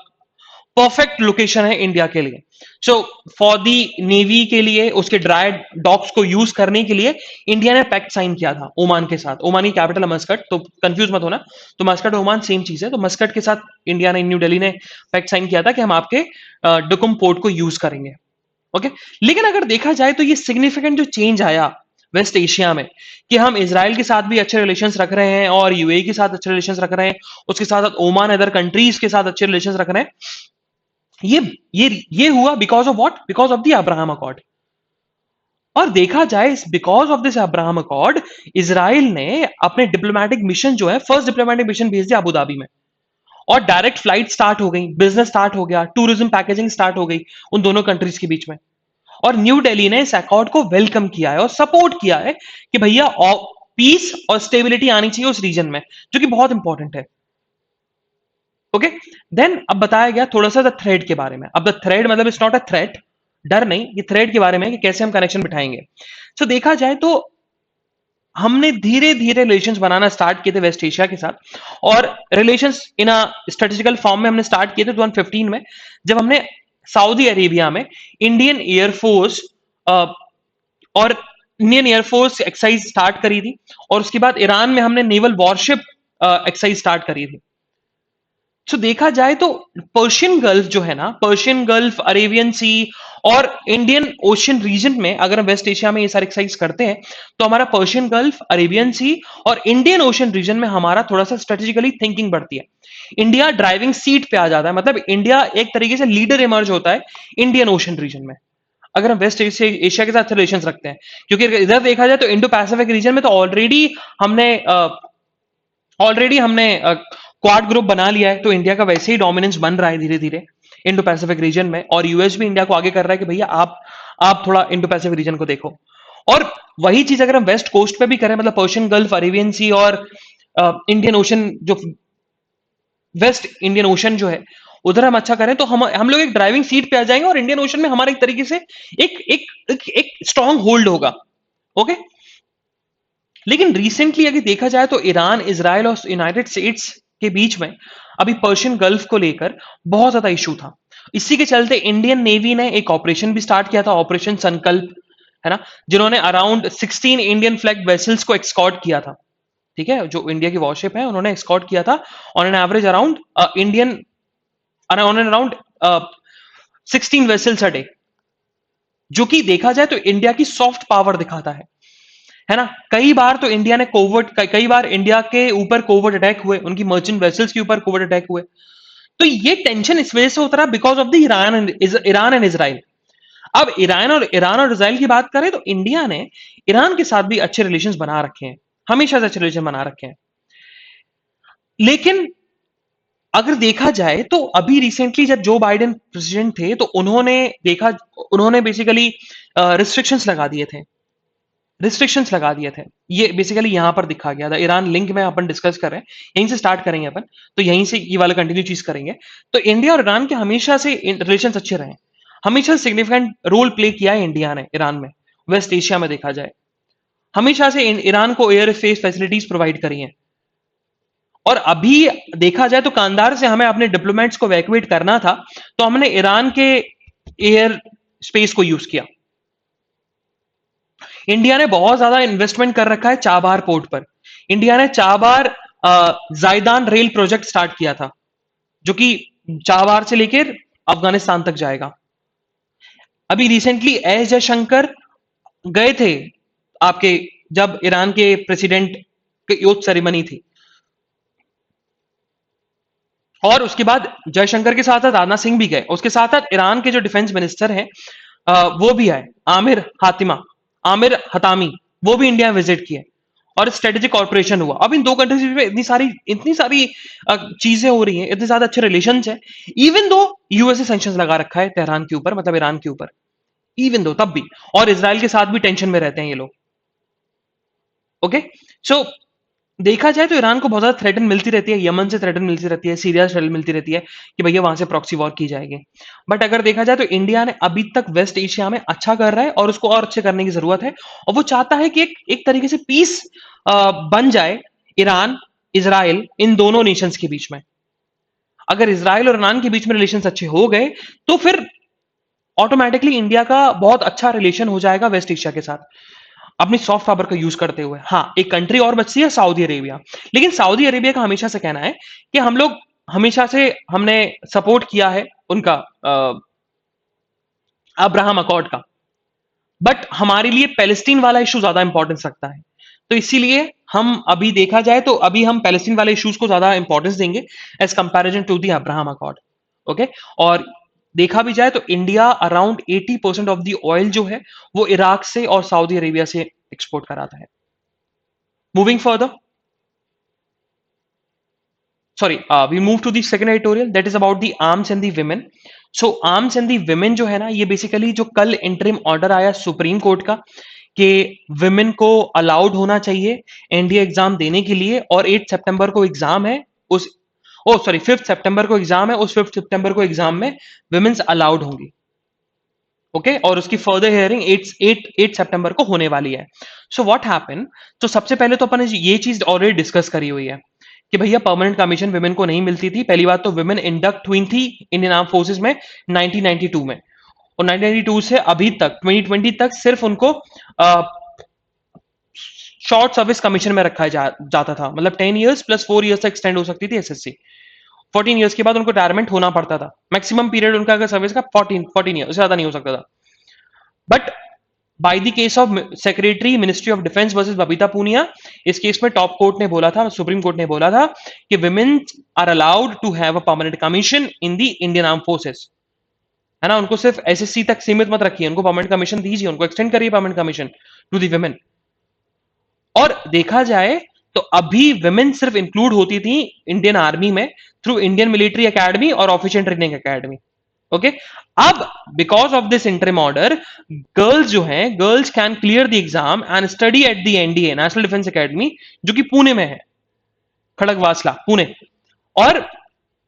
परफेक्ट लोकेशन है इंडिया के लिए। सो फॉर दी नेवी के लिए, उसके ड्राई डॉक्स को यूज करने के लिए इंडिया ने पैक्ट साइन किया था ओमान के साथ। ओमान की कैपिटल है मस्कट, तो कंफ्यूज मत होना, तो मस्कट ओमान सेम चीज है। तो मस्कट के साथ इंडिया ने, न्यू दिल्ली ने पैक्ट साइन किया था कि हम आपके डुकम पोर्ट को यूज करेंगे। ओके, लेकिन अगर देखा जाए तो ये सिग्निफिकेंट जो चेंज आया वेस्ट एशिया में, कि हम इसराइल के साथ भी अच्छे रिलेशंस रख रहे हैं, और यूएई के साथ अच्छे रिलेशंस रख रहे हैं, उसके साथ साथ ओमान, अदर कंट्रीज के साथ अच्छे रिलेशंस रख रहे हैं, ये हुआ because of what, because of the Abraham accord. और देखा जाए because of this Abraham accord, Israel ने अपने डिप्लोमेटिक मिशन जो है, फर्स्ट डिप्लोमेटिक मिशन भेज दिया अबू धाबी में, और डायरेक्ट फ्लाइट स्टार्ट हो गई, बिजनेस स्टार्ट हो गया, टूरिज्म पैकेजिंग स्टार्ट हो गई उन दोनों कंट्रीज के बीच में। और न्यू दिल्ली ने इस अकॉर्ड को वेलकम किया है और सपोर्ट किया है कि भैया पीस और स्टेबिलिटी आनी चाहिए उस रीजन में, जो कि बहुत इंपॉर्टेंट है। ओके, देन अब बताया गया थोड़ा सा द थ्रेड के बारे में। अब द थ्रेड मतलब इट्स नॉट अ थ्रेट, डर नहीं, ये थ्रेड के बारे में कि कैसे हम कनेक्शन बिठाएंगे। सो देखा जाए तो हमने धीरे धीरे रिलेशंस बनाना स्टार्ट किए थे वेस्ट एशिया के साथ, और relations in a strategical form में हमने स्टार्ट किए थे 2015 में, जब हमने सऊदी अरेबिया में इंडियन एयरफोर्स और इंडियन एयरफोर्स एक्सरसाइज स्टार्ट करी थी, और उसके बाद ईरान में हमने नेवल वॉरशिप एक्सरसाइज स्टार्ट करी थी। तो देखा जाए तो पर्शियन गल्फ जो है ना, पर्शियन गल्फ, अरेबियन सी और इंडियन ओशियन रीजन में, अगर हम वेस्ट एशिया में ये सारे एक्सरसाइज करते हैं, तो हमारा पर्शियन गल्फ, अरेबियन सी और इंडियन ओशियन रीजन में हमारा थोड़ा सा स्ट्रेटेजिकली थिंकिंग बढ़ती है। इंडिया ड्राइविंग सीट पे आ जाता है, मतलब इंडिया एक तरीके से लीडर इमर्ज होता है इंडियन ओशियन रीजन में, अगर हम वेस्ट एशिया के साथ रिलेशन रखते हैं। क्योंकि इधर देखा जाए तो इंडो पैसिफिक रीजन में तो ऑलरेडी हमने क्वाड ग्रुप बना लिया है, तो इंडिया का वैसे ही डोमिनेंस बन रहा है धीरे धीरे इंडो पैसिफिक रीजन में, और यूएस भी इंडिया को आगे कर रहा है कि भैया आप थोड़ा इंडो पैसिफिक रीजन को देखो। और वही चीज अगर हम वेस्ट कोस्ट पे भी करें, मतलब पर्शियन गल्फ, अरेबियन सी और इंडियन ओशन, जो वेस्ट इंडियन ओशन जो है, उधर हम अच्छा करें, तो हम लोग एक ड्राइविंग सीट पे आ जाएंगे, और इंडियन ओशन में हमारा एक तरीके से एक स्ट्रांग होल्ड होगा। ओके, लेकिन रिसेंटली अगर देखा जाए तो ईरान, इजराइल और यूनाइटेड स्टेट्स के बीच में अभी पर्शियन गल्फ को लेकर बहुत ज्यादा इशू था। इसी के चलते इंडियन नेवी ने एक ऑपरेशन भी स्टार्ट किया था, ऑपरेशन संकल्प, है ना, जिन्होंने अराउंड 16 इंडियन फ्लैग वेसल्स को एक्सकॉर्ट किया था। ठीक है, जो इंडिया की वॉरशिप है, उन्होंने एक्सकॉर्ट किया था on an average around Indian on an around 16 vessels a day, जो कि देखा जाए तो इंडिया की सॉफ्ट पावर दिखाता है ना। कई बार तो इंडिया ने कई बार इंडिया के ऊपर कोवर्ट अटैक हुए, उनकी मर्चेंट वेसल्स के ऊपर कोवर्ट अटैक हुए। तो ये टेंशन इस वजह से होता रहा because of the Iran and Israel. अब ईरान और इजराइल की बात करें तो इंडिया ने ईरान के साथ भी अच्छे रिलेशंस बना रखे हैं, हमेशा से अच्छे रिलेशन बना रखे हैं। लेकिन अगर देखा जाए तो अभी रिसेंटली जब जो बाइडेन प्रेसिडेंट थे तो उन्होंने बेसिकली रिस्ट्रिक्शंस लगा दिए थे, ये बेसिकली यहां पर दिखा गया था। ईरान लिंक में अपन डिस्कस कर रहे हैं, यहीं से स्टार्ट करेंगे अपन, तो यहीं से ये वाला कंटिन्यू चीज करेंगे। तो इंडिया और ईरान के हमेशा से रिलेशन अच्छे रहे, हमेशा सिग्निफिकेंट रोल प्ले किया है इंडिया ने ईरान में, वेस्ट एशिया में देखा जाए हमेशा से ईरान को एयर स्पेस फैसिलिटीज प्रोवाइड करी हैं। और अभी देखा जाए तो कांधार से हमें अपने डिप्लोमेट्स को वैक्यूएट करना था, तो हमने ईरान के एयर स्पेस को यूज किया। इंडिया ने बहुत ज्यादा इन्वेस्टमेंट कर रखा है चाबार पोर्ट पर। इंडिया ने चाबार जायदान रेल प्रोजेक्ट स्टार्ट किया था, जो कि चाबार से लेकर अफगानिस्तान तक जाएगा। अभी रिसेंटली एस जयशंकर गए थे आपके, जब ईरान के प्रेसिडेंट की यूथ सेरेमनी थी, और उसके बाद जयशंकर के साथ साथ राजनाथ सिंह भी गए, उसके साथ साथ ईरान के जो डिफेंस मिनिस्टर हैं वो भी आए, आमिर हतामी, वो भी इंडिया विजिट किए और स्ट्रेटेजिक कॉर्पोरेशन हुआ। अब इन दो कंट्रीज में इतनी सारी चीजें हो रही हैं, इतने ज्यादा अच्छे रिलेशंस हैं, इवन दो यूएसए सैंक्शंस लगा रखा है तेहरान के ऊपर, मतलब ईरान के ऊपर, इवन दो तब भी, और इसराइल के साथ भी टेंशन में रहते हैं ये लोग। ओके, सो देखा जाए तो ईरान को बहुत ज्यादा थ्रेटन मिलती रहती है, यमन से थ्रेटन मिलती रहती है, सीरिया से थ्रेटन मिलती रहती है कि भैया वहां से प्रॉक्सी वॉर की जाएगी। बट अगर देखा जाए तो इंडिया ने अभी तक वेस्ट एशिया में अच्छा कर रहा है और उसको और अच्छे करने की जरूरत है, और वो चाहता है कि एक तरीके से पीस बन जाए ईरान इजराइल इन दोनों नेशंस के बीच में। अगर इजराइल और ईरान के बीच में रिलेशन अच्छे हो गए तो फिर ऑटोमेटिकली इंडिया का बहुत अच्छा रिलेशन हो जाएगा वेस्ट एशिया के साथ, अपनी सॉफ्ट पावर का यूज करते हुए। हाँ, एक कंट्री और बचती है सऊदी अरेबिया, लेकिन सऊदी अरेबिया का हमेशा से कहना है कि हम लोग हमेशा से हमने सपोर्ट किया है उनका अब्राहम अकॉर्ड का, बट हमारे लिए पैलेस्टीन वाला इशू ज्यादा इंपॉर्टेंस रखता है, तो इसीलिए हम अभी देखा जाए तो अभी हम पैलेस्टीन वाले इश्यूज को ज्यादा इंपॉर्टेंस देंगे as comparison to the Abraham accord. Okay, और देखा भी जाए तो India around 80% of the oil जो है वो इराक से और सऊदी अरेबिया से एक्सपोर्ट कराता है। Moving further, sorry, we move to the second editorial, that is about the arms and the women. So arms and the women जो है ना, ये बेसिकली जो कल इंटरिम ऑर्डर आया सुप्रीम कोर्ट का कि विमेन को अलाउड होना चाहिए एनडीए एग्जाम देने के लिए, और 8 सितंबर को एग्जाम है, उस 5 सितंबर को एग्जाम है, उस 5 सितंबर को एग्जाम में विमेन्स अलाउड होंगी। ओके, और उसकी फर्दर हियरिंग 8 सितंबर को होने वाली है। सो व्हाट हैपन, तो सबसे पहले तो अपन ने ये चीज ऑलरेडी डिस्कस करी हुई है कि भैया परमानेंट कमीशन विमेन को नहीं मिलती थी। पहली बात तो विमेन इंडक्ट हुई थी इंडियन आर्म फोर्सेस में 1992 में, और 1992 से अभी तक 2020 तक सिर्फ उनको शॉर्ट सर्विस कमीशन में रखा जाता था, मतलब 10 इयर्स प्लस 4 इयर्स तक एक्सटेंड हो सकती थी एसएससी। 14 इयर्स के बाद उनको रिटायरमेंट होना पड़ता था, मैक्सिमम पीरियड उनका अगर सर्विस का 14 ईयर, ज्यादा नहीं हो सकता था। But by the case of secretary ministry of defence versus Babita Punia, इस केस में टॉप कोर्ट ने बोला था, सुप्रीम कोर्ट ने बोला था कि women are allowed to have a permanent commission in the Indian arm forces, है ना, उनको सिर्फ एसएससी तक सीमित मत रखिए, उनको परमानेंट कमीशन दीजिए, उनको एक्सटेंड करिए permanent commission to the women. और देखा जाए तो अभी विमेन सिर्फ इंक्लूड होती थी इंडियन आर्मी में थ्रू इंडियन मिलिट्री एकेडमी और ऑफिशियल ट्रेनिंग एकेडमी। ओके, अब because of this interim order girls जो हैं, girls can clear the exam and study at the NDA national defence academy, जो कि पुणे में है, खड़गवासला पुणे, और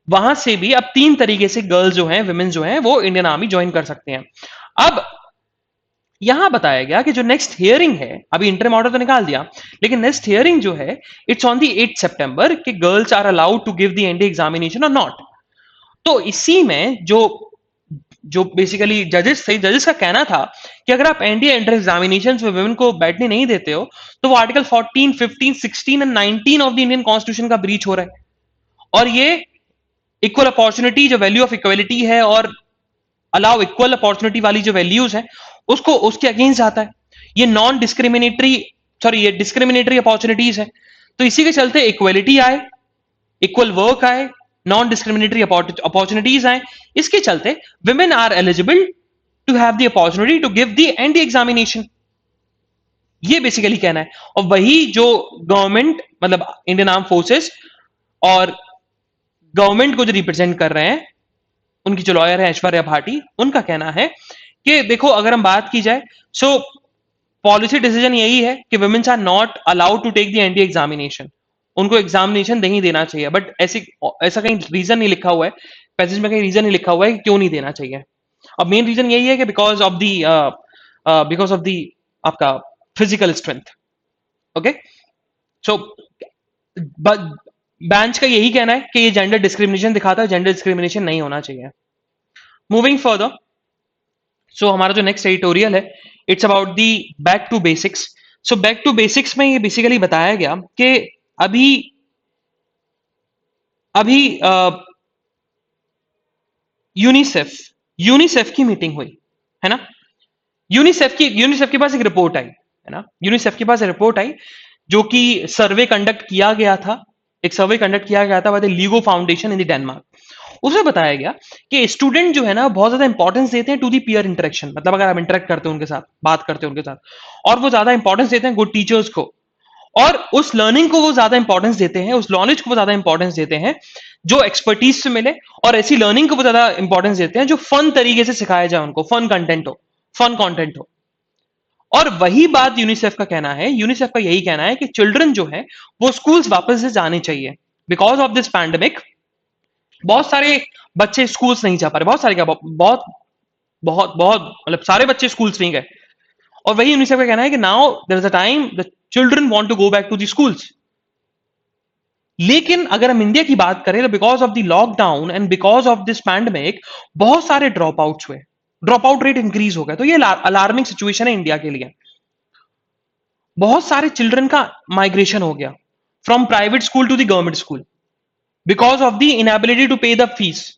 वहां से भी अब 3 तरीके से गर्ल्स जो हैं, विमेन जो हैं, वो इंडियन आर्मी ज्वाइन कर सकते हैं। अब यहां बताया गया कि जो नेक्स्ट हियरिंग है, अभी इंटरिम ऑर्डर तो निकाल दिया, लेकिन नेक्स्ट हियरिंग जो है इट्स ऑन दी 8 सितंबर कि girls are allowed to give the NDA examination or not. तो इसी में जो जो बेसिकली जजेस का कहना था कि अगर आप एनडीए एंट्रेंस एग्जामिनेशन में वुमेन को बैठने नहीं देते हो तो वो article 14, 15, 16 and 19 of the Indian constitution का ब्रीच हो रहा है, और ये इक्वल अपॉर्चुनिटी, जो वैल्यू ऑफ इक्वलिटी है और अलाउ इक्वल अपॉर्चुनिटी वाली जो वैल्यूज है उसको, उसके अगेंस्ट जाता है। ये नॉन डिस्क्रिमिनेटरी, ये डिस्क्रिमिनेटरी अपॉर्चुनिटीज है। तो इसी के चलते इक्वलिटी आए, इक्वल वर्क आए, नॉन डिस्क्रिमिनेटरी अपॉर्चुनिटीज आए, इसके चलते women are eligible to have the opportunity to give the ND examination. ये बेसिकली कहना है। और वही जो गवर्नमेंट मतलब इंडियन आर्म फोर्सेस और गवर्नमेंट को जो रिप्रेजेंट कर रहे हैं, उनकी जो लॉयर है ऐश्वर्या भाटी, उनका कहना है कि देखो अगर हम बात की जाए, सो पॉलिसी डिसीजन यही है कि women's are not allowed to take the ND examination, उनको एग्जामिनेशन नहीं देना चाहिए। बट ऐसा कहीं रीजन नहीं लिखा हुआ है, पैसेज में कहीं रीजन नहीं लिखा हुआ है कि क्यों नहीं देना चाहिए। अब मेन रीजन यही है कि बिकॉज ऑफ दी आपका फिजिकल स्ट्रेंथ। ओके, सो बेंच का यही कहना है कि ये जेंडर डिस्क्रिमिनेशन दिखाता है, जेंडर डिस्क्रिमिनेशन नहीं होना चाहिए। मूविंग फर्दर, सो हमारा जो नेक्स्ट एडिटोरियल है, it's about the back to basics. So back to basics में ये बेसिकली बताया गया कि अभी अभी यूनिसेफ की मीटिंग हुई है ना। यूनिसेफ के पास एक रिपोर्ट आई है ना, यूनिसेफ के पास एक रिपोर्ट आई जो कि सर्वे कंडक्ट किया गया था, एक सर्वे कंडक्ट किया गया था by the LIGO foundation in the Denmark. उसमें बताया गया कि स्टूडेंट जो है ना बहुत ज्यादा इंपॉर्टेंस देते हैं टू दी पीयर इंटरेक्शन, मतलब अगर आप इंटरेक्ट करते हो उनके साथ, बात करते हो उनके साथ, और वो ज्यादा इंपॉर्टेंस देते हैं गुड टीचर्स को, और उस लर्निंग को वो ज्यादा इंपॉर्टेंस देते हैं, उस नॉलेज को वो ज्यादा इंपॉर्टेंस देते हैं जो एक्सपर्टीज से मिले, और ऐसी लर्निंग को वो ज्यादा इंपॉर्टेंस देते हैं जो फन तरीके से सिखाया जाए उनको, फन कंटेंट हो। और वही बात यूनिसेफ का कहना है, यूनिसेफ का यही कहना है कि चिल्ड्रन जो है वो स्कूल्स वापस से जाने चाहिए। बिकॉज ऑफ दिस पैंडेमिक बहुत सारे बच्चे स्कूल्स नहीं जा पा रहे, बहुत सारे क्या, बहुत बहुत बहुत मतलब सारे बच्चे स्कूल्स नहीं गए। और वही यूनिसेफ का कहना है कि now there is a time the children want to go back to the schools. लेकिन अगर हम इंडिया की बात करें तो because of the lockdown and because of this pandemic बहुत सारे ड्रॉप आउट्स हुए, ड्रॉप आउट रेट इंक्रीज हो गया। तो ये अलार्मिंग सिचुएशन है इंडिया के लिए। बहुत सारे चिल्ड्रन का माइग्रेशन हो गया from private school to the government school because of the inability to pay the fees.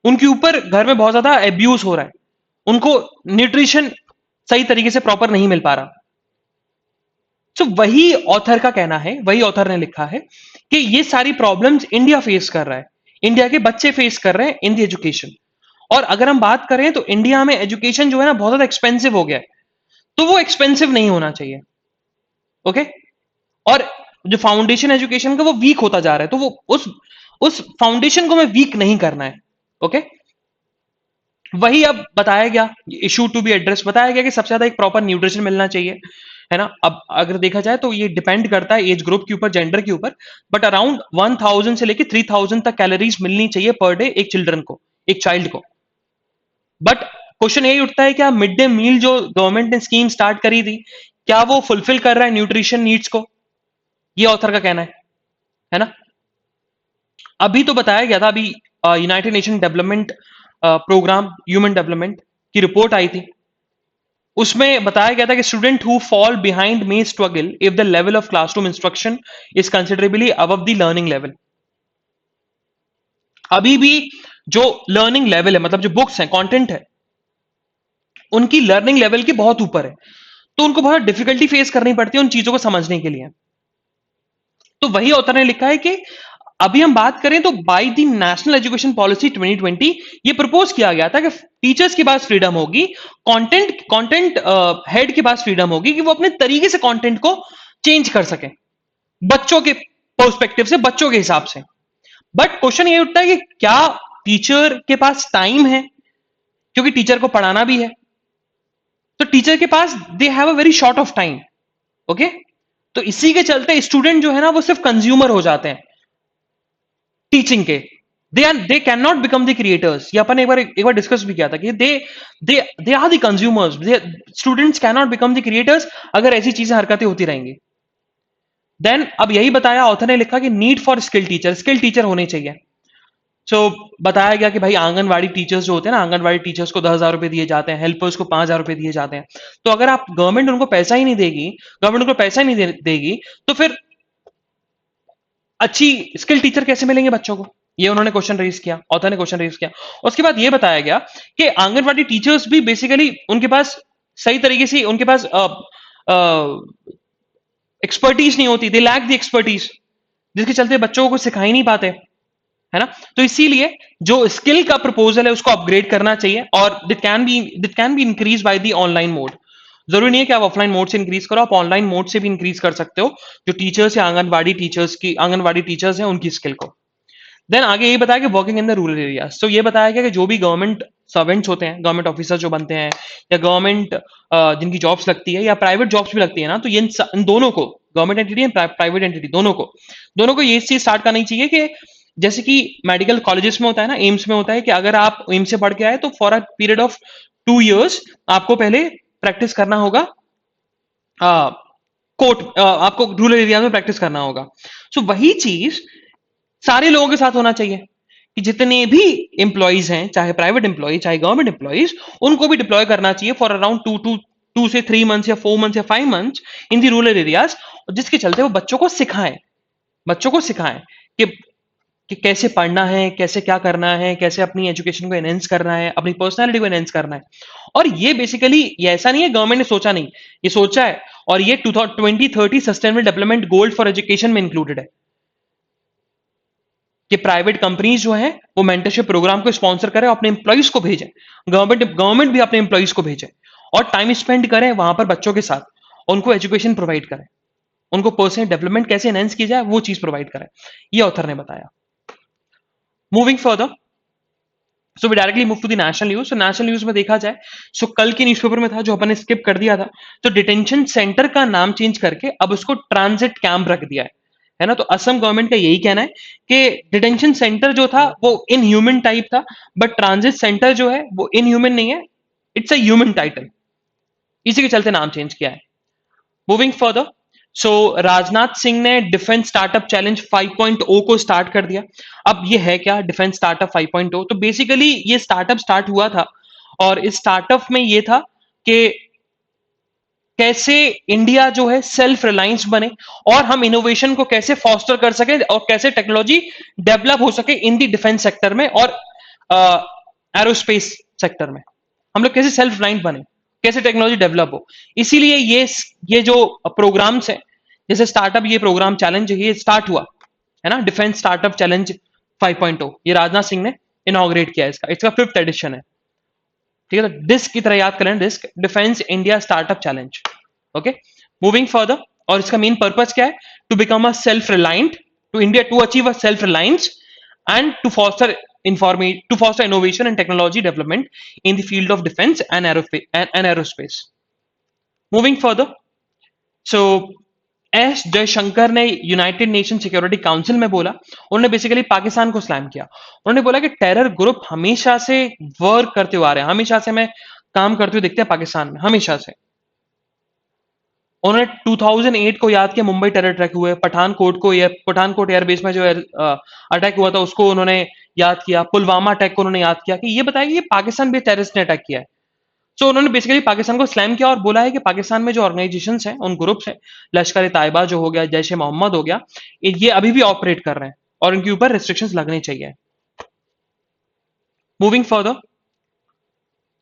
उनके ऊपर घर में बहुत ज्यादा एब्यूज हो रहा है, उनको न्यूट्रिशन सही तरीके से प्रॉपर नहीं मिल पा रहा। तो वही ऑथर का कहना है, वही ऑथर ने लिखा है कि ये सारी प्रॉब्लम्स इंडिया फेस कर रहा है, इंडिया के बच्चे फेस कर रहे हैं इन द एजुकेशन। और अगर हम बात करें तो इंडिया में एजुकेशन जो है ना बहुत ज्यादा एक्सपेंसिव हो गया है, तो वो एक्सपेंसिव नहीं होना चाहिए। ओके, और जो फाउंडेशन एजुकेशन का वो वीक होता जा रहा है, तो वो उस फाउंडेशन को हमें वीक नहीं करना है। ओके, वही अब बताया गया, इशू टू बी एड्रेस बताया गया कि सबसे ज्यादा एक प्रॉपर न्यूट्रिशन मिलना चाहिए, है ना। अब अगर देखा जाए तो ये डिपेंड करता है एज ग्रुप के ऊपर, जेंडर के ऊपर, बट अराउंड 1000 से लेके 3000 तक कैलोरीज मिलनी चाहिए पर डे एक चिल्ड्रन को, एक चाइल्ड को। बट क्वेश्चन यही उठता है क्या मिड डे मील जो गवर्नमेंट ने स्कीम स्टार्ट करी थी, क्या वो फुलफिल कर रहा है न्यूट्रिशन नीड्स को? ये ऑथर का कहना है ना। अभी तो बताया गया था, अभी United Nation Development Program Human Development की रिपोर्ट आई थी, उसमें बताया गया था कि student who fall behind may struggle if the level of classroom instruction is considerably above the learning level. अभी भी जो लर्निंग लेवल है, मतलब जो बुक्स हैं, कंटेंट है, उनकी लर्निंग लेवल के बहुत ऊपर है, तो उनको बहुत डिफिकल्टी फेस करनी पड़ती है उन चीजों को समझने के लिए। तो वही ऑथर ने लिखा है कि अभी हम बात करें तो by the national education policy 2020 ये प्रपोज किया गया था कि टीचर्स के पास फ्रीडम होगी, कंटेंट हेड के पास फ्रीडम होगी कि वो अपने तरीके से कंटेंट को चेंज कर सके बच्चों के पर्सपेक्टिव से, बच्चों के हिसाब से। बट क्वेश्चन ये उठता है कि क्या टीचर के पास टाइम है, क्योंकि टीचर को पढ़ाना भी है, तो टीचर के पास they have a very short of time. Okay, तो इसी के चलते स्टूडेंट जो है ना वो सिर्फ कंज्यूमर हो जाते हैं टीचिंग के, they can not become the creators. ये अपन एक बार डिस्कस भी किया था कि they are the consumers, students can not become the creators अगर ऐसी चीजें हरकतें होती रहेंगी। देन अब यही बताया ऑथर ने लिखा कि नीड फॉर स्किल टीचर होने चाहिए। सो बताया गया कि भाई आंगनवाड़ी टीचर्स जो होते हैं ना, आंगनवाड़ी टीचर्स को 10,000 रुपए दिए जाते हैं, हेल्पर्स को 5,000 रुपए दिए जाते हैं। तो अगर आप गवर्नमेंट उनको पैसा ही नहीं देगी, देगी, तो फिर अच्छी स्किल टीचर कैसे मिलेंगे बच्चों को? ये उन्होंने क्वेश्चन रेज किया, ऑथर ने क्वेश्चन रेज किया। उसके बाद ये बताया गया कि आंगनवाड़ी टीचर्स भी बेसिकली उनके पास सही तरीके से उनके पास एक्सपर्टीज नहीं होती, दे लैक द एक्सपर्टीज, जिसके चलते बच्चों को सिखा ही नहीं पाते। है ना। तो इसीलिए जो स्किल का प्रपोजल है उसको अपग्रेड करना चाहिए, और that can be increase by the online mode. जरूरी नहीं है कि आप ऑफलाइन मोड से इंक्रीज करो, आप ऑनलाइन मोड से भी इंक्रीज कर सकते हो जो टीचर्स या आंगनवाड़ी टीचर्स हैं उनकी स्किल को। देन आगे ये बताया कि working in the rural areas, तो ये बताया गया कि जो भी गवर्नमेंट सर्वेंट्स होते हैं, गवर्नमेंट ऑफिसर जो बनते हैं, या गवर्नमेंट जिनकी जॉब्स लगती है या प्राइवेट जॉब्स भी लगती है ना, तो ये इन दोनों को, government entity and private entity, दोनों को ये चीज स्टार्ट करनी चाहिए कि जैसे कि मेडिकल कॉलेजेस में होता है ना, एम्स में होता है कि अगर आप एम्स से पढ़ के आए तो for a period of 2 years आपको पहले प्रैक्टिस करना होगा, कोर्ट आपको रूरल एरिया में प्रैक्टिस करना होगा। सो वही चीज सारे लोगों के साथ होना चाहिए कि जितने भी एम्प्लॉइज हैं, चाहे प्राइवेट एम्प्लॉय चाहे गवर्नमेंट एम्प्लॉइज, उनको भी डिप्लॉय करना चाहिए फॉर अराउंड 2 से 3 months या 4 months या 5 months इन दी रूरल एरियाज, जिसके चलते वो बच्चों को सिखाएं कि कैसे पढ़ना है, कैसे क्या करना है, कैसे अपनी एजुकेशन को एनहेंस करना है, अपनी पर्सनालिटी को एनहेंस करना है। और ये बेसिकली, ये ऐसा नहीं है गवर्नमेंट ने सोचा नहीं, ये सोचा है, और ये 2030 sustainable development goal for education में इंक्लूडेड है कि प्राइवेट कंपनीज जो है वो मेंटरशिप प्रोग्राम को स्पॉन्सर करें, अपने एम्प्लॉइज को भेजें, गवर्नमेंट भी अपने एम्प्लॉइज को भेजे और टाइम स्पेंड करें वहां पर बच्चों के साथ, उनको एजुकेशन प्रोवाइड करें, उनको पर्सनल डेवलपमेंट कैसे एनहेंस की जाए वो चीज प्रोवाइड करें। ये ऑथर ने बताया। Moving further, so we directly move to the national news. National news में देखा जाए, सो कल के न्यूज़पेपर में था जो अपन ने स्किप कर दिया था, तो डिटेंशन सेंटर का नाम चेंज करके अब उसको ट्रांजिट कैंप रख दिया है ना। तो असम गवर्नमेंट का यही कहना है कि डिटेंशन सेंटर जो था वो इनह्यूमन टाइप था, बट ट्रांजिट सेंटर जो है वो इनह्यूमन नहीं है, इट्स अ ह्यूमन टाइटल, इसी के चलते नाम चेंज किया है। मूविंग फर्दर, सो राजनाथ सिंह ने डिफेंस स्टार्टअप चैलेंज 5.0 को स्टार्ट कर दिया। अब ये है क्या डिफेंस स्टार्टअप 5.0? तो बेसिकली ये स्टार्टअप स्टार्ट हुआ था, और इस स्टार्टअप में ये था कि कैसे इंडिया जो है सेल्फ रिलायंस बने, और हम इनोवेशन को कैसे फॉस्टर कर सके, और कैसे टेक्नोलॉजी डेवलप हो सके इन दी डिफेंस सेक्टर में और एरोस्पेस सेक्टर में, हम लोग कैसे सेल्फ रिलायंट बने, कैसे टेक्नोलॉजी डेवलप हो। इसीलिए ये जो प्रोग्राम्स है, जैसे स्टार्टअप ये प्रोग्राम चैलेंज ये स्टार्ट हुआ है ना, डिफेंस स्टार्टअप चैलेंज 5.0, ये राजनाथ सिंह ने इनॉग्रेट किया है, इसका 5th एडिशन है। ठीक है, तो डिस्क की तरह याद करें, DISC defence India startup challenge. Okay, moving further, और इसका मेन पर्पस क्या है? To become a self reliant, to India to achieve a self reliance and to foster innovation and technology development in the field of defense and aerospace. Moving further, so S Jaishankar ने United nation security council में बोला, उन्होंने basically Pakistan को slam किया। उन्होंने बोला कि terror group हमेशा से वर्क करते हुए आ रहे हैं, हमेशा से हमें काम करते हुए दिखते हैं पाकिस्तान में, हमेशा से। उन्होंने 2008 को याद किया, मुंबई टेरर अटैक हुए, पठानकोट एयरबेस में जो अटैक हुआ था उसको उन्होंने याद किया, पुलवामा अटैक को उन्होंने याद किया कि ये बताया कि ये पाकिस्तान भी टेररिस्ट ने अटैक किया है। सो उन्होंने बेसिकली पाकिस्तान को स्लैम किया और बोला है कि पाकिस्तान में जो ऑर्गेनाइजेशंस हैं, उन ग्रुप्स हैं, लश्कर ए तैयबा जो हो गया, जैश ए मोहम्मद हो गया, ये अभी भी ऑपरेट कर रहे हैं और इनके ऊपर रिस्ट्रिक्शंस लगने चाहिए। मूविंग फर्दर,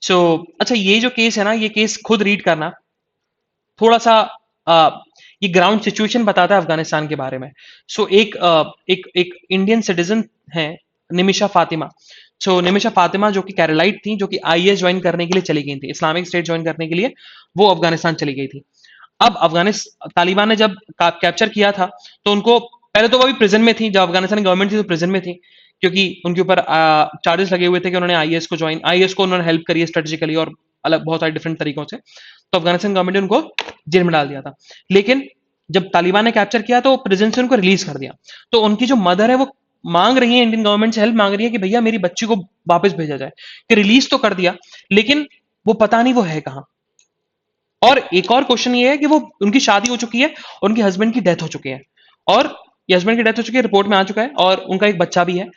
सो अच्छा ये जो केस है ना, ये केस खुद रीड करना, थोड़ा सा ये ग्राउंड सिचुएशन बताता है अफगानिस्तान के बारे में। सो एक इंडियन सिटीजन है निमिशा फातिमा। सो निमिशा फातिमा जो कि केरलाइट थी, जो कि आईएस ज्वाइन करने के लिए चली गई थी, इस्लामिक स्टेट ज्वाइन करने के लिए वो अफगानिस्तान चली गई थी। अब अफगानिस्तान तालिबान ने जब कैप्चर किया था तो उनको, पहले तो वो भी प्रिजन में थी, जब अफगानिस्तान गवर्नमेंट थी तो प्रिजन में थी, क्योंकि उनके ऊपर चार्जेस लगे हुए थे कि उन्होंने आईएस को उन्होंने हेल्प करी है स्ट्रेटेजिकली और अलग बहुत सारे डिफरेंट तरीकों से। तो अफगानिस्तान गवर्नमेंट ने उनको जेल में डाल दिया था। लेकिन जब तालिबान ने कैप्चर किया तो प्रिजन से उनको रिलीज कर दिया। तो उनकी जो मदर है वो मांग रही है, इंडियन गवर्नमेंट से हेल्प मांग रही है कि भैया मेरी बच्ची को वापस भेजा जाए, कि रिलीज तो कर दिया लेकिन वो पता नहीं वो है कहां। और एक और क्वेश्चन ये है कि वो, उनकी शादी हो चुकी है, उनके हस्बैंड की डेथ हो चुकी है, और ये हस्बैंड की डेथ हो चुकी है, रिपोर्ट में आ चुका है, और उनका एक बच्चा भी है।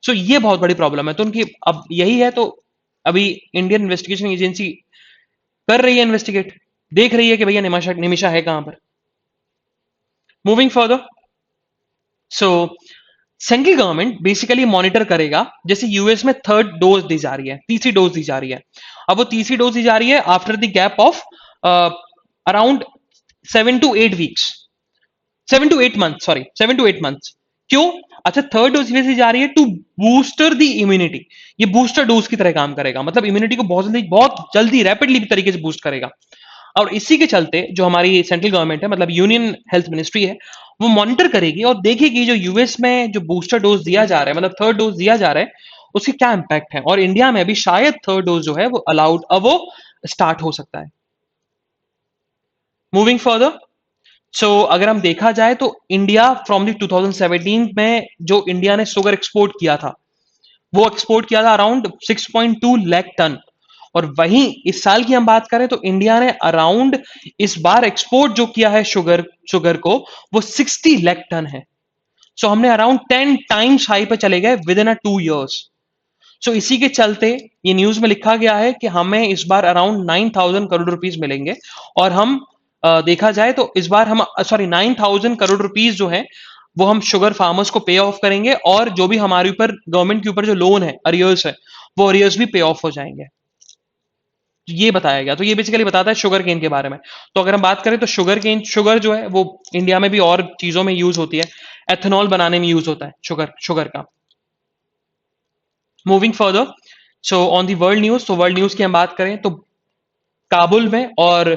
सो ये बहुत बड़ी प्रॉब्लम है। तो उनकी अब यही है, तो अभी इंडियन इन्वेस्टिगेशन एजेंसी कर रही है इन्वेस्टिगेट, देख रही है कि भैया निमिशा है कहां पर। मूविंग फर्दर, सो सेंट्रल गवर्नमेंट बेसिकली मॉनिटर करेगा, जैसे यूएस में 3rd डोज दी जा रही है, तीसरी डोज दी जा रही है। अब वो तीसरी डोज दी जा रही है after the gap of around 7 to 8 weeks, 7 to 8 months, sorry 7 to 8 months। क्यों? अच्छा, थर्ड डोज वैसे जा रही है टू बूस्टर द इम्यूनिटी। ये बूस्टर डोज की तरह काम करेगा, मतलब इम्यूनिटी को बहुत जल्दी रैपिडली तरीके से बूस्ट करेगा। और इसी के चलते जो हमारी सेंट्रल गवर्नमेंट है, मतलब यूनियन हेल्थ मिनिस्ट्री है, वो मॉनिटर करेगी और देखेगी जो यूएस में जो बूस्टर डोज दिया जा रहा है, मतलब थर्ड डोज दिया जा रहा है, उसके क्या इंपैक्ट है। और इंडिया में भी शायद थर्ड डोज जो है वो अलाउड, अब वो स्टार्ट हो सकता है। मूविंग फर्दर, सो अगर हम देखा जाए तो इंडिया फ्रॉम द 2017 में जो इंडिया ने शुगर एक्सपोर्ट किया था, वो एक्सपोर्ट किया था अराउंड 6.2 लाख टन। और वहीं इस साल की हम बात करें तो इंडिया ने अराउंड इस बार एक्सपोर्ट जो किया है शुगर शुगर को, वो 60 लाख टन है। सो हमने अराउंड 10 टाइम्स हाई पे चले गए विद इन अ 2 years। सो इसी के चलते ये न्यूज में लिखा गया है कि हमें इस बार अराउंड 9,000 करोड़ रुपीज मिलेंगे। और हम देखा जाए तो इस बार हम, सॉरी, 9,000 करोड़ रुपीज जो है वो हम शुगर फार्मर्स को पे ऑफ करेंगे, और जो भी हमारे ऊपर गवर्नमेंट के ऊपर जो लोन है, अरियर्स है, वो अरियर्स भी पे ऑफ हो जाएंगे। ये बताया गया, तो ये बेसिकली बताता है शुगर केन के बारे में। तो अगर हम बात करें तो शुगर केन, शुगर जो है वो इंडिया में भी और चीजों में यूज होती है। एथेनॉल बनाने में यूज होता है शुगर शुगर का। Moving further, so on the world news, तो वर्ल्ड न्यूज की हम बात करें तो काबुल में और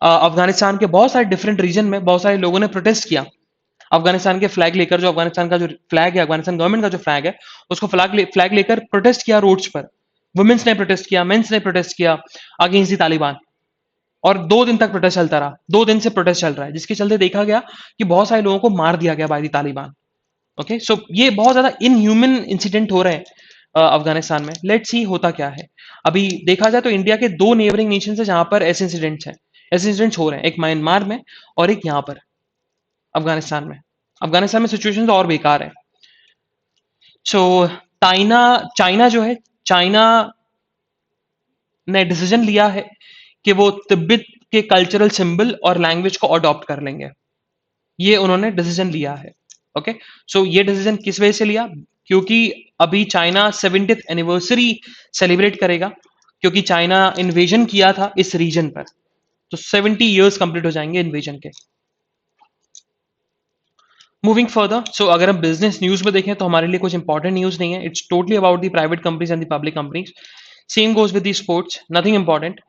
अफगानिस्तान के बहुत सारे डिफरेंट रीजन में बहुत सारे लोगों ने प्रोटेस्ट किया अफगानिस्तान के फ्लैग लेकर। जो अफगानिस्तान का जो फ्लैग है, अफगानिस्तान गवर्नमेंट का जो फ्लैग है, उसको फ्लैग लेकर प्रोटेस्ट किया रोड्स पर। वुमेन्स ने प्रोटेस्ट किया, मेंस ने प्रोटेस्ट किया अगेंस्ट दी तालिबान। और 2 दिन तक प्रोटेस्ट चलता रहा, 2 दिन से प्रोटेस्ट चल रहा है, जिसके चलते देखा गया कि बहुत सारे लोगों को मार दिया गया बाय दी तालिबान। ओके, सो ये बहुत ज्यादा इनह्यूमन इंसिडेंट हो रहे हैं अफगानिस्तान में। लेट्स सी होता क्या है। अभी देखा जाए तो इंडिया के 2 नेबरिंग नेशन है जहां पर ऐसे इंसिडेंट्स हैं, ऐसे इंसिडेंट्स हो रहे हैं, एक म्यांमार में और एक यहाँ पर अफगानिस्तान में। अफगानिस्तान में सिचुएशन तो और बेकार है। सो चाइना चाइना जो है, चाइना ने डिसीजन लिया है कि वो तिब्बत के कल्चरल सिंबल और लैंग्वेज को अडॉप्ट कर लेंगे। ये उन्होंने डिसीजन लिया है। ओके, सो ये डिसीजन किस वजह से लिया? क्योंकि अभी चाइना 70th एनिवर्सरी सेलिब्रेट करेगा, क्योंकि चाइना इन्वेजन किया था इस रीजन पर। तो 70 इयर्स कंप्लीट हो जाएंगे इन्वेजन के। मूविंग फर्दर, सो अगर हम बिजनेस न्यूज में देखें तो हमारे लिए कुछ इंपॉर्टेंट न्यूज नहीं है। It's totally about the private companies and the public companies. Same goes with the sports, nothing important.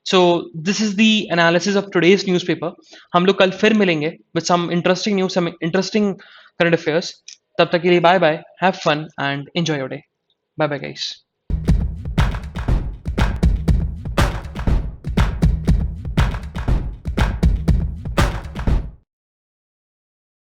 So this is the analysis of today's newspaper. हम लोग कल फिर मिलेंगे with some interesting news, some interesting current affairs. तब तक के लिए bye bye, have fun and enjoy your day. Bye bye guys.